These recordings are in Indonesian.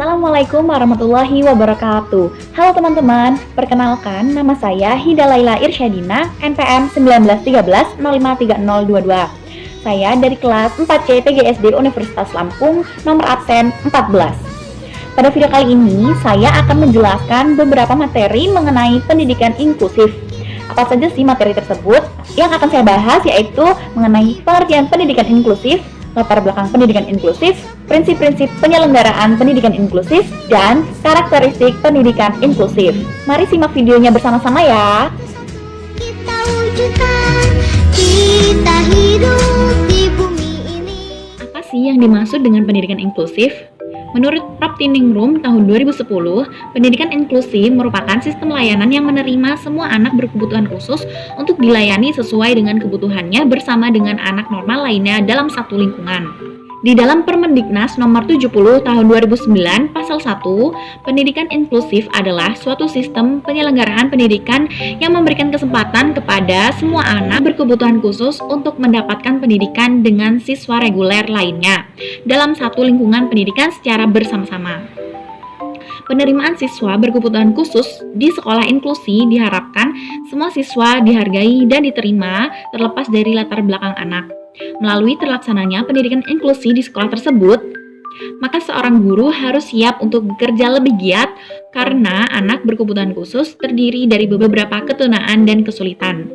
Assalamualaikum warahmatullahi wabarakatuh. Halo teman-teman, perkenalkan nama saya Hida Laila Irsyadina, NPM 1913053022. Saya dari kelas 4C PGSD Universitas Lampung, nomor absen 14. Pada video kali ini, saya akan menjelaskan beberapa materi mengenai pendidikan inklusif. Apa saja sih materi tersebut? Yang akan saya bahas yaitu mengenai pengertian pendidikan inklusif, latar belakang pendidikan inklusif, prinsip-prinsip penyelenggaraan pendidikan inklusif, dan karakteristik pendidikan inklusif. Mari simak videonya bersama-sama ya. Kita wujudkan, kita hidup di bumi ini. Apa sih yang dimaksud dengan pendidikan inklusif? Menurut Praptiningrum tahun 2010, pendidikan inklusi merupakan sistem layanan yang menerima semua anak berkebutuhan khusus untuk dilayani sesuai dengan kebutuhannya bersama dengan anak normal lainnya dalam satu lingkungan. Di dalam Permendiknas nomor 70 tahun 2009 pasal 1, pendidikan inklusif adalah suatu sistem penyelenggaraan pendidikan yang memberikan kesempatan kepada semua anak berkebutuhan khusus untuk mendapatkan pendidikan dengan siswa reguler lainnya dalam satu lingkungan pendidikan secara bersama-sama. Penerimaan siswa berkebutuhan khusus di sekolah inklusi diharapkan semua siswa dihargai dan diterima terlepas dari latar belakang anak. Melalui terlaksananya pendidikan inklusi di sekolah tersebut, maka seorang guru harus siap untuk bekerja lebih giat karena anak berkebutuhan khusus terdiri dari beberapa ketunaan dan kesulitan.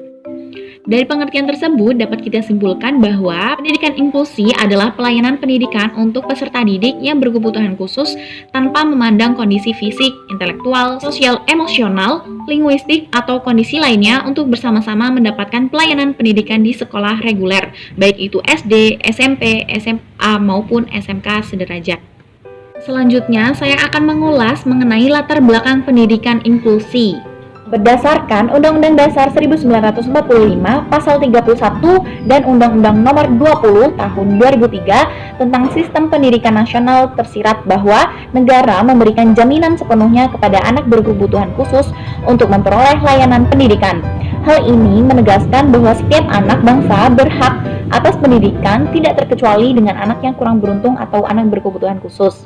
Dari pengertian tersebut dapat kita simpulkan bahwa pendidikan inklusi adalah pelayanan pendidikan untuk peserta didik yang berkebutuhan khusus tanpa memandang kondisi fisik, intelektual, sosial, emosional, linguistik, atau kondisi lainnya untuk bersama-sama mendapatkan pelayanan pendidikan di sekolah reguler, baik itu SD, SMP, SMA, maupun SMK sederajat. Selanjutnya, saya akan mengulas mengenai latar belakang pendidikan inklusi. Berdasarkan Undang-Undang Dasar 1945 Pasal 31 dan Undang-Undang Nomor 20 Tahun 2003 tentang Sistem Pendidikan Nasional tersirat bahwa negara memberikan jaminan sepenuhnya kepada anak berkebutuhan khusus untuk memperoleh layanan pendidikan. Hal ini menegaskan bahwa setiap anak bangsa berhak atas pendidikan tidak terkecuali dengan anak yang kurang beruntung atau anak berkebutuhan khusus.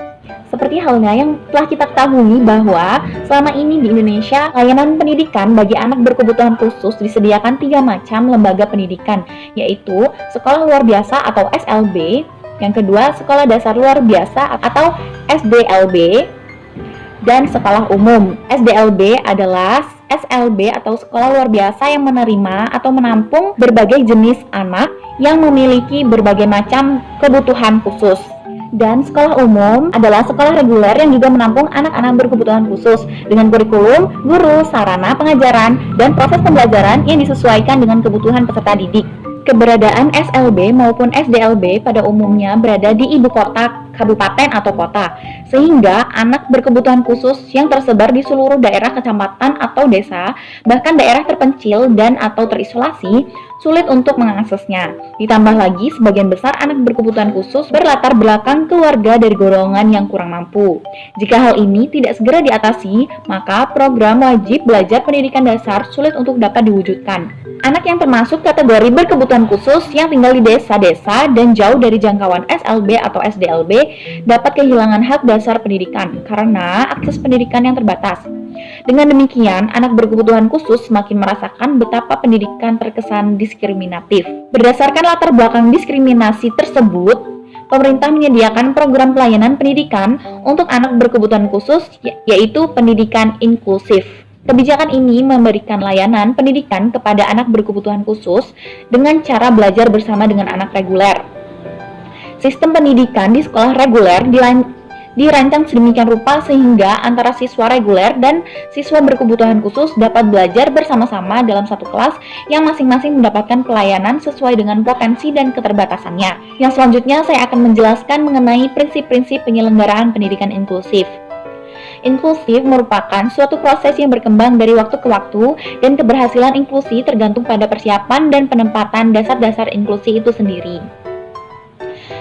Seperti halnya yang telah kita ketahui bahwa selama ini di Indonesia, layanan pendidikan bagi anak berkebutuhan khusus disediakan 3 macam lembaga pendidikan, yaitu Sekolah Luar Biasa atau SLB, yang kedua Sekolah Dasar Luar Biasa atau SDLB, dan Sekolah Umum. SDLB adalah SLB atau Sekolah Luar Biasa yang menerima atau menampung berbagai jenis anak yang memiliki berbagai macam kebutuhan khusus. Dan sekolah umum adalah sekolah reguler yang juga menampung anak-anak berkebutuhan khusus dengan kurikulum, guru, sarana pengajaran, dan proses pembelajaran yang disesuaikan dengan kebutuhan peserta didik. Keberadaan SLB maupun SDLB pada umumnya berada di ibu kota, kabupaten, atau kota, sehingga anak berkebutuhan khusus yang tersebar di seluruh daerah kecamatan atau desa, bahkan daerah terpencil dan atau terisolasi, sulit untuk mengaksesnya. Ditambah lagi, sebagian besar anak berkebutuhan khusus berlatar belakang keluarga dari golongan yang kurang mampu. Jika hal ini tidak segera diatasi, maka program wajib belajar pendidikan dasar sulit untuk dapat diwujudkan. Anak yang termasuk kategori berkebutuhan khusus yang tinggal di desa-desa dan jauh dari jangkauan SLB atau SDLB dapat kehilangan hak dasar pendidikan karena akses pendidikan yang terbatas. Dengan demikian, anak berkebutuhan khusus semakin merasakan betapa pendidikan terkesan diskriminatif. Berdasarkan latar belakang diskriminasi tersebut, pemerintah menyediakan program pelayanan pendidikan untuk anak berkebutuhan khusus, yaitu pendidikan inklusif. Kebijakan ini memberikan layanan pendidikan kepada anak berkebutuhan khusus dengan cara belajar bersama dengan anak reguler. Sistem pendidikan di sekolah reguler dirancang sedemikian rupa sehingga antara siswa reguler dan siswa berkebutuhan khusus dapat belajar bersama-sama dalam satu kelas yang masing-masing mendapatkan pelayanan sesuai dengan potensi dan keterbatasannya. Yang selanjutnya saya akan menjelaskan mengenai prinsip-prinsip penyelenggaraan pendidikan inklusif. Inklusif merupakan suatu proses yang berkembang dari waktu ke waktu dan keberhasilan inklusi tergantung pada persiapan dan penempatan dasar-dasar inklusi itu sendiri.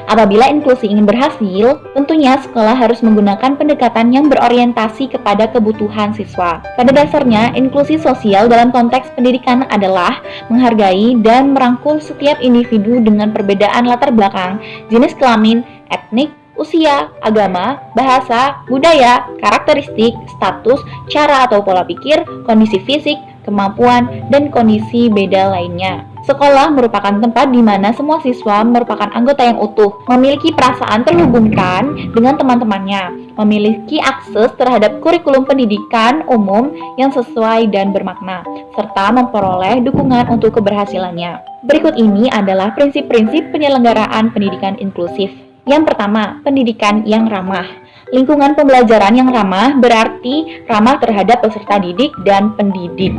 Apabila inklusi ingin berhasil, tentunya sekolah harus menggunakan pendekatan yang berorientasi kepada kebutuhan siswa. Pada dasarnya, inklusi sosial dalam konteks pendidikan adalah menghargai dan merangkul setiap individu dengan perbedaan latar belakang, jenis kelamin, etnik, usia, agama, bahasa, budaya, karakteristik, status, cara atau pola pikir, kondisi fisik, kemampuan, dan kondisi beda lainnya. Sekolah merupakan tempat di mana semua siswa merupakan anggota yang utuh, memiliki perasaan terhubungkan dengan teman-temannya, memiliki akses terhadap kurikulum pendidikan umum yang sesuai dan bermakna, serta memperoleh dukungan untuk keberhasilannya. Berikut ini adalah prinsip-prinsip penyelenggaraan pendidikan inklusif. Yang pertama, pendidikan yang ramah. Lingkungan pembelajaran yang ramah berarti ramah terhadap peserta didik dan pendidik,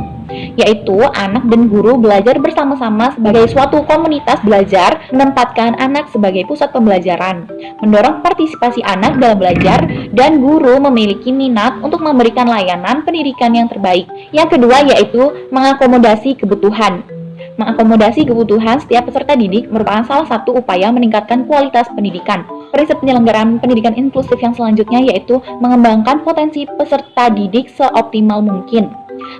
yaitu anak dan guru belajar bersama-sama sebagai suatu komunitas belajar, menempatkan anak sebagai pusat pembelajaran, mendorong partisipasi anak dalam belajar, dan guru memiliki minat untuk memberikan layanan pendidikan yang terbaik. Yang kedua yaitu mengakomodasi kebutuhan. Mengakomodasi kebutuhan setiap peserta didik merupakan salah satu upaya meningkatkan kualitas pendidikan. Prinsip penyelenggaraan pendidikan inklusif yang selanjutnya yaitu mengembangkan potensi peserta didik seoptimal mungkin.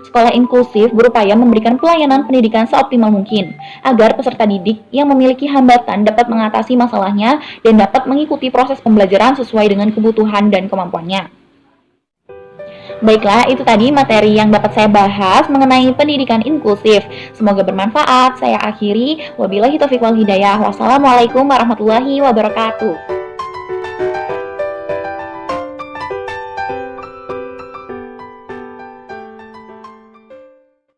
Sekolah inklusif berupaya memberikan pelayanan pendidikan seoptimal mungkin, agar peserta didik yang memiliki hambatan dapat mengatasi masalahnya dan dapat mengikuti proses pembelajaran sesuai dengan kebutuhan dan kemampuannya. Baiklah, itu tadi materi yang dapat saya bahas mengenai pendidikan inklusif. Semoga bermanfaat. Saya akhiri. Wabillahi taufiq wal hidayah. Wassalamualaikum warahmatullahi wabarakatuh.